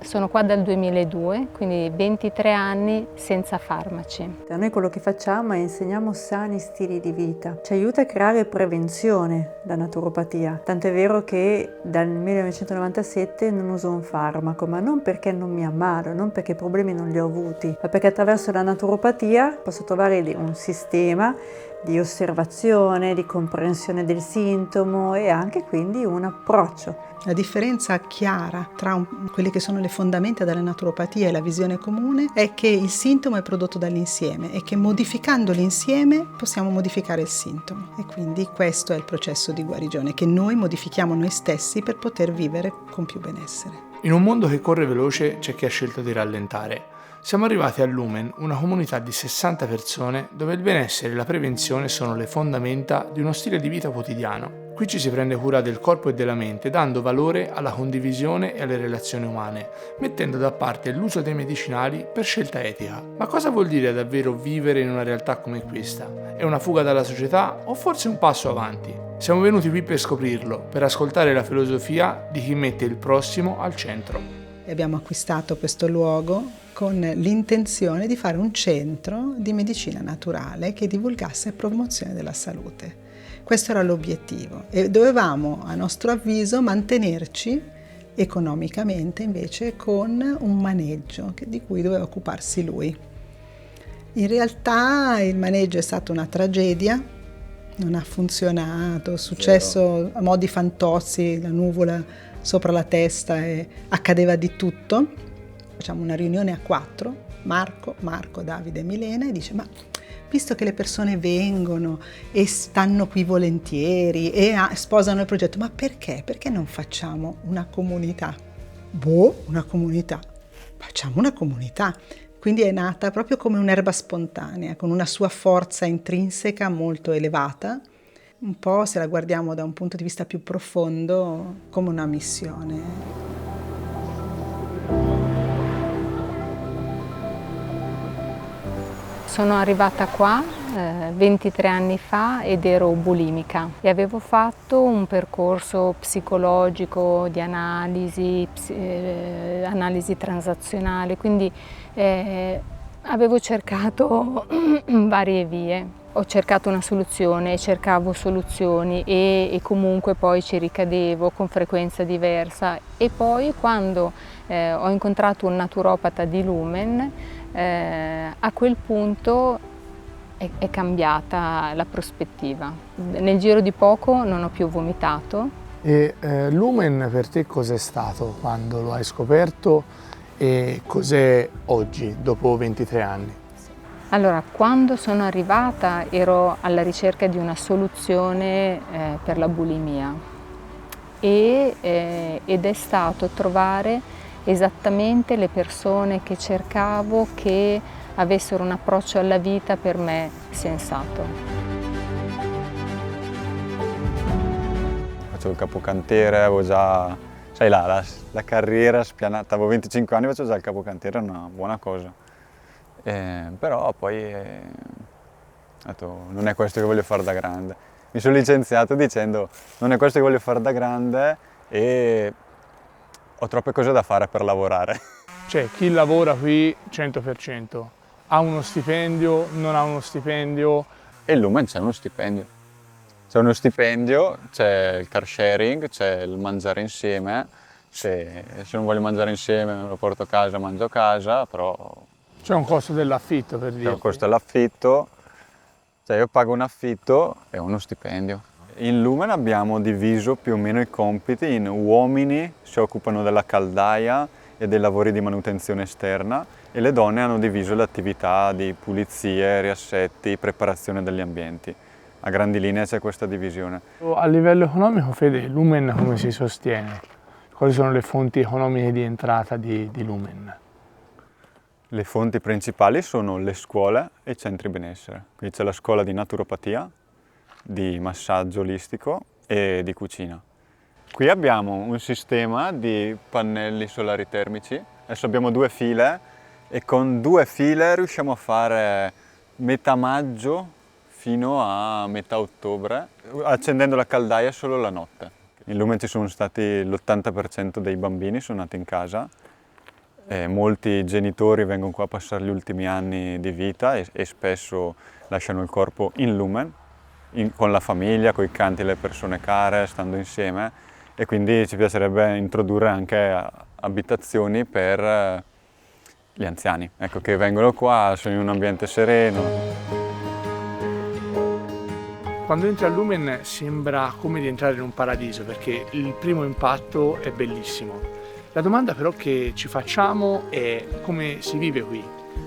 Sono qua dal 2002, quindi 23 anni senza farmaci. Noi quello che facciamo è insegniamo sani stili di vita. Ci aiuta a creare prevenzione la naturopatia. Tanto è vero che dal 1997 non uso un farmaco, ma non perché non mi ammalo, non perché problemi non li ho avuti, ma perché attraverso la naturopatia posso trovare un sistema di osservazione, di comprensione del sintomo e anche quindi un approccio. La differenza chiara tra quelle che sono le fondamenta della naturopatia e la visione comune è che il sintomo è prodotto dall'insieme e che modificando l'insieme possiamo modificare il sintomo. E quindi questo è il processo di guarigione, che noi modifichiamo noi stessi per poter vivere con più benessere. In un mondo che corre veloce c'è chi ha scelto di rallentare. Siamo arrivati a Lumen, una comunità di 60 persone dove il benessere e la prevenzione sono le fondamenta di uno stile di vita quotidiano. Qui ci si prende cura del corpo e della mente, dando valore alla condivisione e alle relazioni umane, mettendo da parte l'uso dei medicinali per scelta etica. Ma cosa vuol dire davvero vivere in una realtà come questa? È una fuga dalla società o forse un passo avanti? Siamo venuti qui per scoprirlo, per ascoltare la filosofia di chi mette il prossimo al centro. E abbiamo acquistato questo luogo con l'intenzione di fare un centro di medicina naturale che divulgasse promozione della salute. Questo era l'obiettivo e dovevamo, a nostro avviso, mantenerci economicamente invece con un maneggio di cui doveva occuparsi lui. In realtà il maneggio è stata una tragedia, non ha funzionato, è successo a mo' di Fantozzi, la nuvola sopra la testa e accadeva di tutto. Facciamo una riunione a 4, Marco, Davide e Milena, e dice: ma visto che le persone vengono e stanno qui volentieri e sposano il progetto, ma perché? Perché non facciamo una comunità? Una comunità. Facciamo una comunità. Quindi è nata proprio come un'erba spontanea, con una sua forza intrinseca molto elevata, un po', se la guardiamo da un punto di vista più profondo, come una missione. Sono arrivata qua 23 anni fa ed ero bulimica e avevo fatto un percorso psicologico di analisi transazionale, quindi avevo cercato varie vie. Ho cercato una soluzione, cercavo soluzioni e comunque poi ci ricadevo con frequenza diversa e poi quando ho incontrato un naturopata di Lumen, a quel punto è cambiata la prospettiva. Nel giro di poco non ho più vomitato. E Lumen per te cos'è stato quando lo hai scoperto e cos'è oggi, dopo 23 anni? Allora, quando sono arrivata ero alla ricerca di una soluzione per la bulimia ed è stato trovare esattamente le persone che cercavo, che avessero un approccio alla vita per me sensato. Facevo il capocantiere, avevo già, sai la carriera spianata, avevo 25 anni, facevo già il capocantiere, era una buona cosa. Però poi ho detto, non è questo che voglio fare da grande. Mi sono licenziato dicendo non è questo che voglio fare da grande e ho troppe cose da fare per lavorare. Cioè, chi lavora qui 100% ha uno stipendio, non ha uno stipendio? E il Lumen c'è uno stipendio. C'è uno stipendio, c'è il car sharing, c'è il mangiare insieme. Se non voglio mangiare insieme lo porto a casa, mangio a casa, però... C'è un costo dell'affitto, per dire. C'è un costo dell'affitto, cioè io pago un affitto e uno stipendio. In Lumen abbiamo diviso più o meno i compiti in uomini si occupano della caldaia e dei lavori di manutenzione esterna e le donne hanno diviso le attività di pulizie, riassetti, preparazione degli ambienti. A grandi linee c'è questa divisione. A livello economico, Fede, Lumen come si sostiene? Quali sono le fonti economiche di entrata di Lumen? Le fonti principali sono le scuole e i centri benessere. Qui c'è la scuola di naturopatia, di massaggio olistico e di cucina. Qui abbiamo un sistema di pannelli solari termici. Adesso abbiamo 2 file e con 2 file riusciamo a fare metà maggio fino a metà ottobre, accendendo la caldaia solo la notte. In Lumen ci sono stati l'80% dei bambini sono nati in casa Molti genitori vengono qua a passare gli ultimi anni di vita e spesso lasciano il corpo in Lumen, con la famiglia, con i canti delle persone care, stando insieme, e quindi ci piacerebbe introdurre anche abitazioni per gli anziani, ecco, che vengono qua, sono in un ambiente sereno. Quando entri a Lumen sembra come di entrare in un paradiso, perché il primo impatto è bellissimo. La domanda però che ci facciamo è come si vive qui,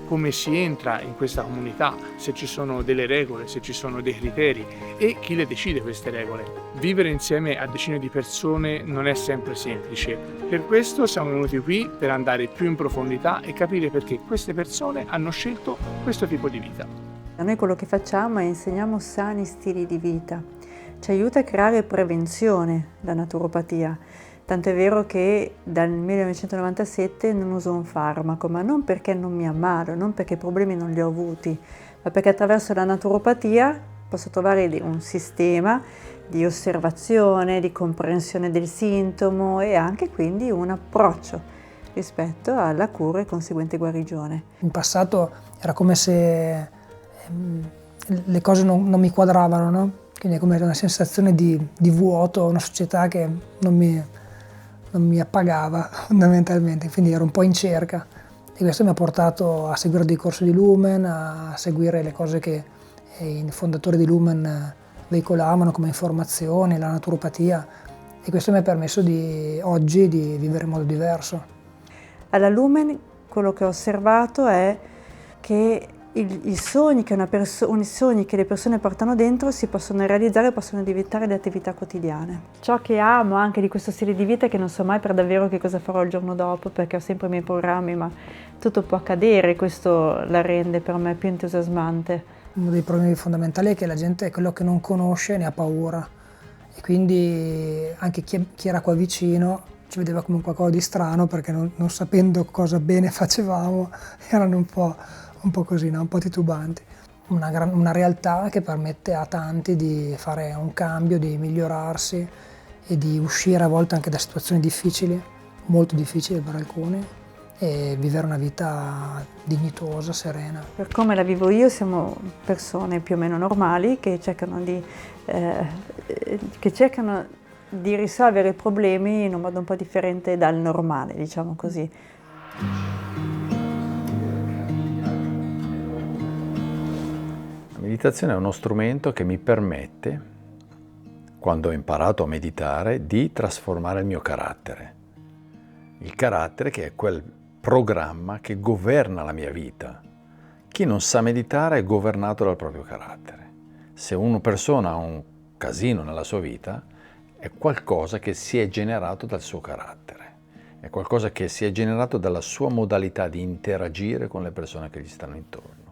come si entra in questa comunità, se ci sono delle regole, se ci sono dei criteri e chi le decide queste regole. Vivere insieme a decine di persone non è sempre semplice. Per questo siamo venuti qui per andare più in profondità e capire perché queste persone hanno scelto questo tipo di vita. Noi quello che facciamo è insegniamo sani stili di vita. Ci aiuta a creare prevenzione la naturopatia. Tanto è vero che dal 1997 non uso un farmaco, ma non perché non mi ammalo, non perché problemi non li ho avuti, ma perché attraverso la naturopatia posso trovare un sistema di osservazione, di comprensione del sintomo e anche quindi un approccio rispetto alla cura e conseguente guarigione. In passato era come se le cose non mi quadravano, no? Quindi è come una sensazione di vuoto, una società che non mi appagava fondamentalmente, quindi ero un po' in cerca e questo mi ha portato a seguire dei corsi di Lumen, a seguire le cose che i fondatori di Lumen veicolavano come informazioni, la naturopatia, e questo mi ha permesso oggi di vivere in modo diverso. Alla Lumen quello che ho osservato è che i sogni che le persone portano dentro si possono realizzare, possono diventare le attività quotidiane. Ciò che amo anche di questo stile di vita è che non so mai per davvero che cosa farò il giorno dopo, perché ho sempre i miei programmi, ma tutto può accadere, questo la rende per me più entusiasmante. Uno dei problemi fondamentali è che la gente è quello che non conosce, ne ha paura, e quindi anche chi era qua vicino ci vedeva come qualcosa di strano, perché non sapendo cosa bene facevamo erano un po' così, no? Un po' titubanti. Una realtà che permette a tanti di fare un cambio, di migliorarsi e di uscire a volte anche da situazioni difficili, molto difficili per alcuni, e vivere una vita dignitosa, serena. Per come la vivo io siamo persone più o meno normali che cercano di risolvere i problemi in un modo un po' differente dal normale, diciamo così. La meditazione è uno strumento che mi permette, quando ho imparato a meditare, di trasformare il mio carattere. Il carattere che è quel programma che governa la mia vita. Chi non sa meditare è governato dal proprio carattere. Se una persona ha un casino nella sua vita, è qualcosa che si è generato dal suo carattere. È qualcosa che si è generato dalla sua modalità di interagire con le persone che gli stanno intorno.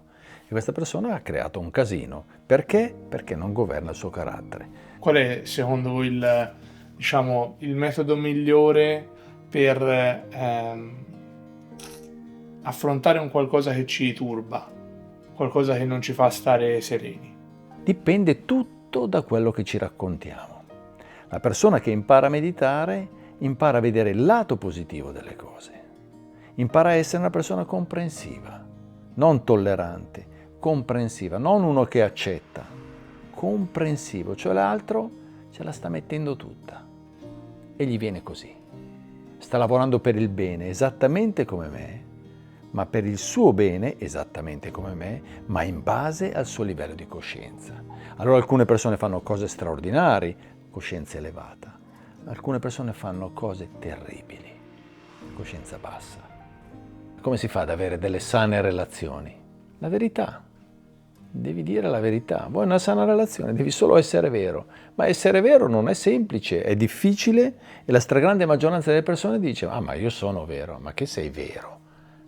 E questa persona ha creato un casino. Perché? Perché non governa il suo carattere. Qual è secondo voi il metodo migliore per affrontare un qualcosa che ci turba, qualcosa che non ci fa stare sereni? Dipende tutto da quello che ci raccontiamo. La persona che impara a meditare impara a vedere il lato positivo delle cose. Impara a essere una persona comprensiva, non tollerante, comprensiva, non uno che accetta, comprensivo, cioè l'altro ce la sta mettendo tutta e gli viene così. Sta lavorando per il bene esattamente come me, ma per il suo bene esattamente come me, ma in base al suo livello di coscienza. Allora alcune persone fanno cose straordinarie, coscienza elevata. Alcune persone fanno cose terribili, coscienza bassa. Come si fa ad avere delle sane relazioni? La verità. Devi dire la verità. Vuoi una sana relazione? Devi solo essere vero. Ma essere vero non è semplice, è difficile e la stragrande maggioranza delle persone dice ma io sono vero. Ma che sei vero?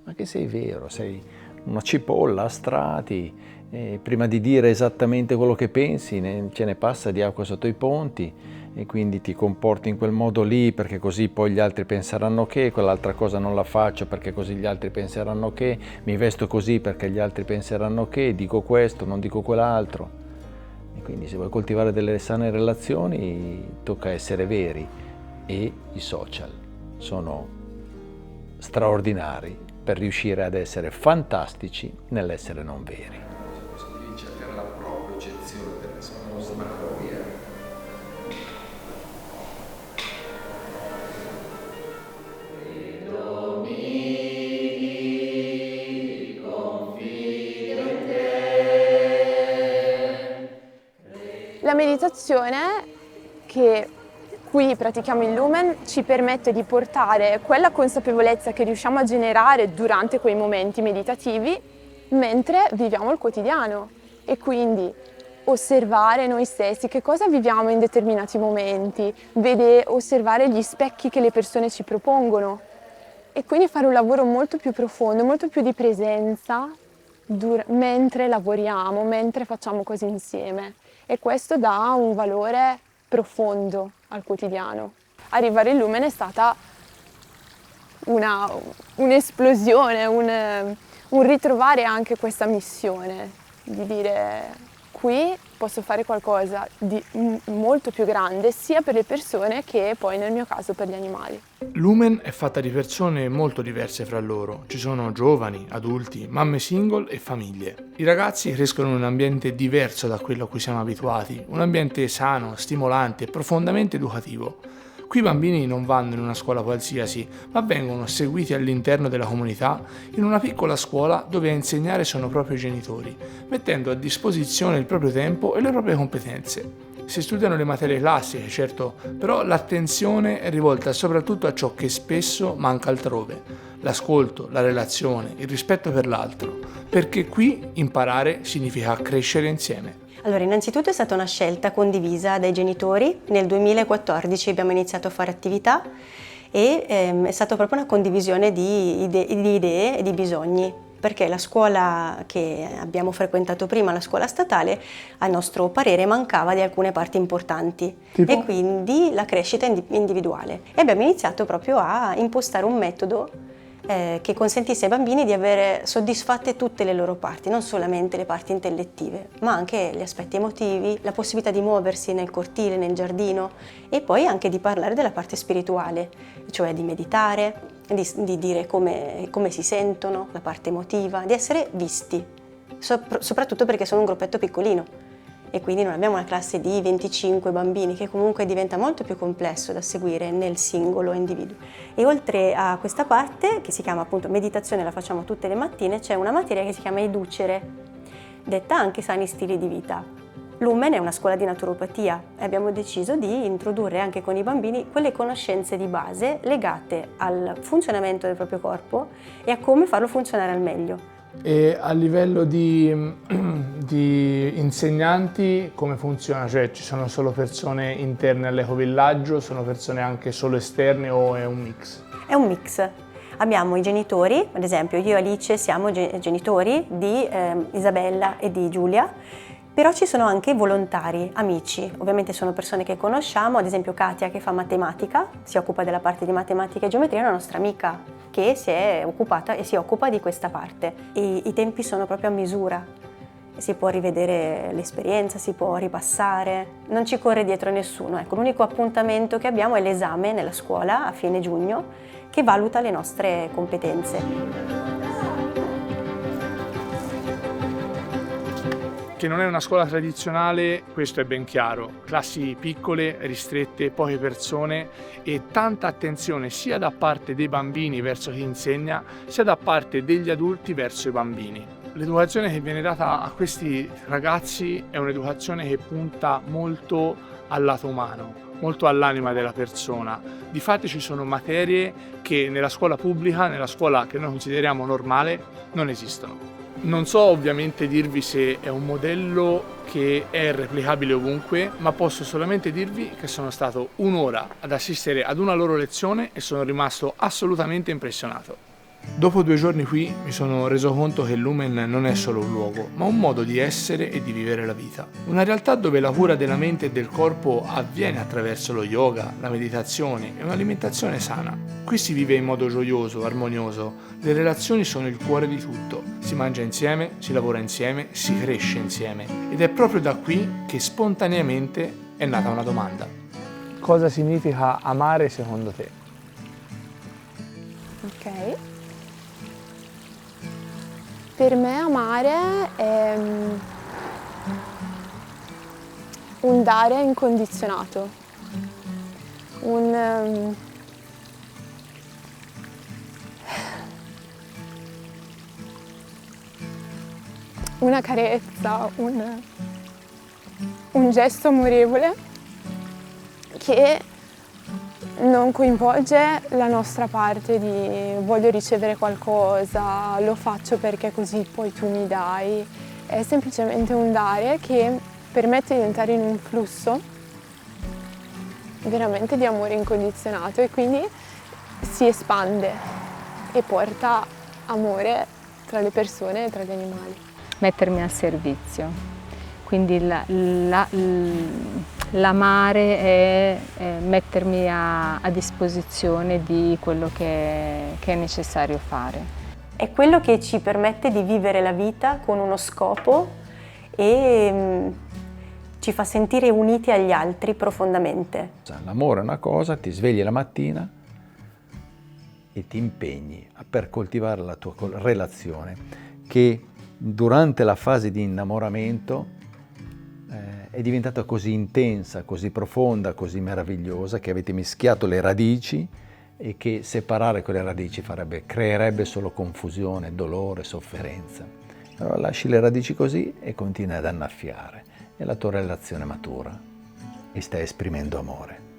Ma che sei vero? Sei una cipolla a strati. Prima di dire esattamente quello che pensi, ce ne passa di acqua sotto i ponti e quindi ti comporti in quel modo lì perché così poi gli altri penseranno che, quell'altra cosa non la faccio perché così gli altri penseranno che, mi vesto così perché gli altri penseranno che, dico questo, non dico quell'altro. E quindi se vuoi coltivare delle sane relazioni tocca essere veri, e i social sono straordinari per riuscire ad essere fantastici nell'essere non veri. La meditazione che qui pratichiamo in Lumen ci permette di portare quella consapevolezza che riusciamo a generare durante quei momenti meditativi mentre viviamo il quotidiano e quindi osservare noi stessi, che cosa viviamo in determinati momenti, osservare gli specchi che le persone ci propongono e quindi fare un lavoro molto più profondo, molto più di presenza mentre lavoriamo, mentre facciamo cose insieme. E questo dà un valore profondo al quotidiano. Arrivare in Lumen è stata un'esplosione, un ritrovare anche questa missione, di dire qui posso fare qualcosa di molto più grande sia per le persone che poi nel mio caso per gli animali. Lumen è fatta di persone molto diverse fra loro. Ci sono giovani, adulti, mamme single e famiglie. I ragazzi crescono in un ambiente diverso da quello a cui siamo abituati, un ambiente sano, stimolante e profondamente educativo. Qui i bambini non vanno in una scuola qualsiasi, ma vengono seguiti all'interno della comunità in una piccola scuola dove a insegnare sono proprio i genitori, mettendo a disposizione il proprio tempo e le proprie competenze. Si studiano le materie classiche, certo, però l'attenzione è rivolta soprattutto a ciò che spesso manca altrove: l'ascolto, la relazione, il rispetto per l'altro, perché qui imparare significa crescere insieme. Allora, innanzitutto è stata una scelta condivisa dai genitori. Nel 2014 abbiamo iniziato a fare attività e è stata proprio una condivisione di idee e di bisogni, perché la scuola che abbiamo frequentato prima, la scuola statale, a nostro parere mancava di alcune parti importanti, tipo? E quindi la crescita individuale. E abbiamo iniziato proprio a impostare un metodo che consentisse ai bambini di avere soddisfatte tutte le loro parti, non solamente le parti intellettive, ma anche gli aspetti emotivi, la possibilità di muoversi nel cortile, nel giardino e poi anche di parlare della parte spirituale, cioè di meditare, di dire come si sentono, la parte emotiva, di essere visti, soprattutto perché sono un gruppetto piccolino. E quindi non abbiamo una classe di 25 bambini, che comunque diventa molto più complesso da seguire nel singolo individuo. E oltre a questa parte, che si chiama appunto meditazione, la facciamo tutte le mattine, c'è una materia che si chiama educere, detta anche sani stili di vita. Lumen è una scuola di naturopatia e abbiamo deciso di introdurre anche con i bambini quelle conoscenze di base legate al funzionamento del proprio corpo e a come farlo funzionare al meglio. E a livello di insegnanti come funziona? Cioè ci sono solo persone interne all'ecovillaggio, sono persone anche solo esterne o è un mix? È un mix. Abbiamo i genitori, ad esempio io e Alice siamo genitori di Isabella e di Giulia, però ci sono anche volontari, amici, ovviamente sono persone che conosciamo, ad esempio Katia che fa matematica, si occupa della parte di matematica e geometria, è una nostra amica che si è occupata e si occupa di questa parte. E i tempi sono proprio a misura, si può rivedere l'esperienza, si può ripassare, non ci corre dietro nessuno. Ecco, l'unico appuntamento che abbiamo è l'esame nella scuola a fine giugno che valuta le nostre competenze. Che non è una scuola tradizionale, questo è ben chiaro. Classi piccole, ristrette, poche persone e tanta attenzione sia da parte dei bambini verso chi insegna, sia da parte degli adulti verso i bambini. L'educazione che viene data a questi ragazzi è un'educazione che punta molto al lato umano, molto all'anima della persona. Difatti ci sono materie che nella scuola pubblica, nella scuola che noi consideriamo normale, non esistono. Non so ovviamente dirvi se è un modello che è replicabile ovunque, ma posso solamente dirvi che sono stato un'ora ad assistere ad una loro lezione e sono rimasto assolutamente impressionato. Dopo 2 giorni qui mi sono reso conto che Lumen non è solo un luogo, ma un modo di essere e di vivere la vita. Una realtà dove la cura della mente e del corpo avviene attraverso lo yoga, la meditazione e un'alimentazione sana. Qui si vive in modo gioioso, armonioso, le relazioni sono il cuore di tutto. Si mangia insieme, si lavora insieme, si cresce insieme. Ed è proprio da qui che spontaneamente è nata una domanda. Cosa significa amare secondo te? Ok. Per me amare è un dare incondizionato, una carezza, un gesto amorevole che non coinvolge la nostra parte di voglio ricevere qualcosa, lo faccio perché così poi tu mi dai. È semplicemente un dare che permette di entrare in un flusso veramente di amore incondizionato e quindi si espande e porta amore tra le persone e tra gli animali. Mettermi al servizio, quindi l'amare è mettermi a disposizione di quello che è necessario fare. È quello che ci permette di vivere la vita con uno scopo e ci fa sentire uniti agli altri profondamente. L'amore è una cosa, ti svegli la mattina e ti impegni per coltivare la tua relazione che durante la fase di innamoramento è diventata così intensa, così profonda, così meravigliosa che avete mischiato le radici e che separare quelle radici creerebbe solo confusione, dolore, sofferenza. Allora lasci le radici così e continui ad annaffiare e la tua relazione matura e stai esprimendo amore.